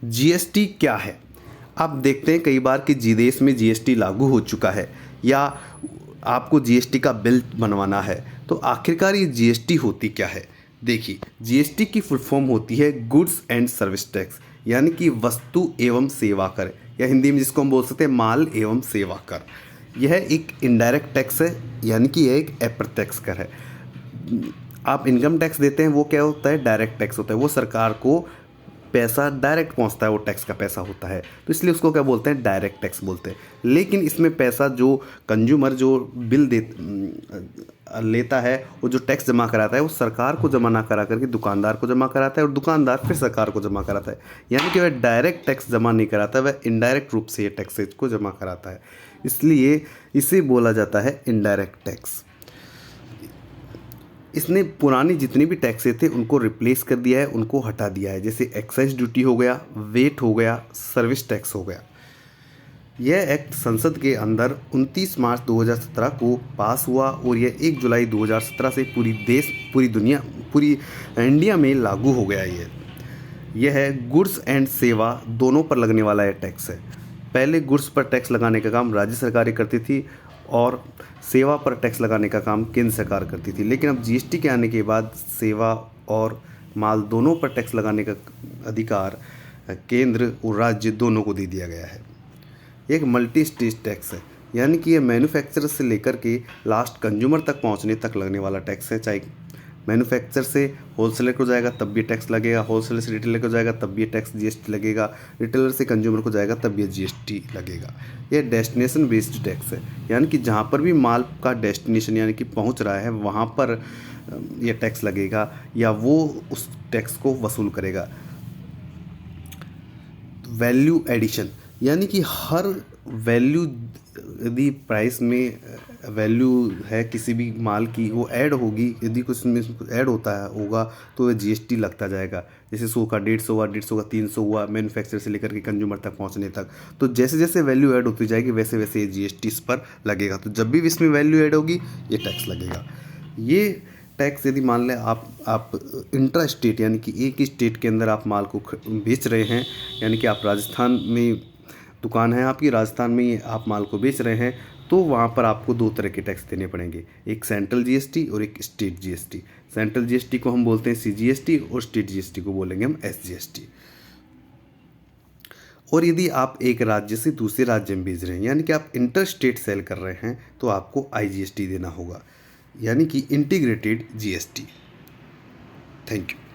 GST क्या है? आप देखते हैं कई बार कि देश में जीएसटी लागू हो चुका है या आपको जीएसटी का बिल बनवाना है, तो आखिरकार ये जीएसटी होती क्या है? देखिए, जीएसटी की फुल फॉर्म होती है गुड्स एंड सर्विस टैक्स, यानी कि वस्तु एवं सेवा कर, या हिंदी में जिसको हम बोल सकते हैं माल एवं सेवा कर। यह एक इनडायरेक्ट टैक्स है, यानी कि यह एक अप्रत्यक्ष कर है। आप इनकम टैक्स देते हैं, वो क्या होता है? डायरेक्ट टैक्स होता है। वो सरकार को पैसा डायरेक्ट पहुंचता है, वो टैक्स का पैसा होता है, तो इसलिए उसको क्या बोलते हैं? डायरेक्ट टैक्स बोलते हैं। लेकिन इसमें पैसा जो कंज्यूमर जो बिल लेता है, वो जो टैक्स जमा कराता है, वो सरकार को जमा ना करा करके दुकानदार को जमा कराता है, और दुकानदार फिर सरकार को जमा कराता है। यानी कि वह डायरेक्ट टैक्स जमा नहीं कराता, वह इनडायरेक्ट रूप से ये टैक्सेज को जमा कराता है। इसलिए इसे बोला जाता है इनडायरेक्ट टैक्स। इसने पुरानी जितनी भी टैक्सें थे उनको रिप्लेस कर दिया है, उनको हटा दिया है। जैसे एक्साइज ड्यूटी हो गया, वेट हो गया, सर्विस टैक्स हो गया। यह एक्ट संसद के अंदर 29 मार्च 2017 को पास हुआ और यह 1 जुलाई 2017 से पूरी इंडिया में लागू हो गया। यह गुड्स एंड सेवा दोनों पर लगने वाला यह टैक्स है। पहले गुड्स पर टैक्स लगाने का काम राज्य सरकारें करती थी और सेवा पर टैक्स लगाने का काम केंद्र सरकार करती थी। लेकिन अब जीएसटी के आने के बाद सेवा और माल दोनों पर टैक्स लगाने का अधिकार केंद्र और राज्य दोनों को दे दिया गया है। एक मल्टी स्टेज टैक्स है, यानी कि यह मैन्युफैक्चरर से लेकर के लास्ट कंज्यूमर तक पहुंचने तक लगने वाला टैक्स है। चाहे मैन्युफैक्चर से होलसेलर को जाएगा तब भी टैक्स लगेगा, होलसेलर से रिटेलर को जाएगा तब भी टैक्स जीएसटी लगेगा, रिटेलर से कंज्यूमर को जाएगा तब भी जीएसटी लगेगा। यह डेस्टिनेशन बेस्ड टैक्स है, यानी कि जहाँ पर भी माल का डेस्टिनेशन यानी कि पहुँच रहा है वहाँ पर यह टैक्स लगेगा या वो उस टैक्स को वसूल करेगा। वैल्यू एडिशन, यानी कि हर वैल्यू, यदि प्राइस में वैल्यू है किसी भी माल की, वो ऐड होगी। यदि कुछ में ऐड होगा तो वह जीएसटी लगता जाएगा। जैसे 100 का 150 हुआ, 150 का 300 हुआ, मैन्युफैक्चरर से लेकर के कंज्यूमर तक पहुंचने तक। तो जैसे जैसे वैल्यू ऐड होती जाएगी वैसे वैसे ये जीएसटी इस पर लगेगा। तो जब भी इसमें वैल्यू ऐड होगी ये टैक्स लगेगा। ये टैक्स यदि मान लें आप इंट्रा स्टेट, यानी कि एक ही स्टेट के अंदर आप माल को बेच रहे हैं, यानी कि आप राजस्थान में दुकान है आपकी, राजस्थान में आप माल को बेच रहे हैं, तो वहाँ पर आपको 2 तरह के टैक्स देने पड़ेंगे, एक सेंट्रल जीएसटी और एक स्टेट जीएसटी। सेंट्रल जीएसटी को हम बोलते हैं सीजीएसटी और स्टेट जीएसटी को बोलेंगे हम एसजीएसटी। और यदि आप एक राज्य से दूसरे राज्य में भेज रहे हैं, यानी कि आप इंटर स्टेट सेल कर रहे हैं, तो आपको आईजीएसटी देना होगा, यानी कि इंटीग्रेटेड जीएसटी। Thank you.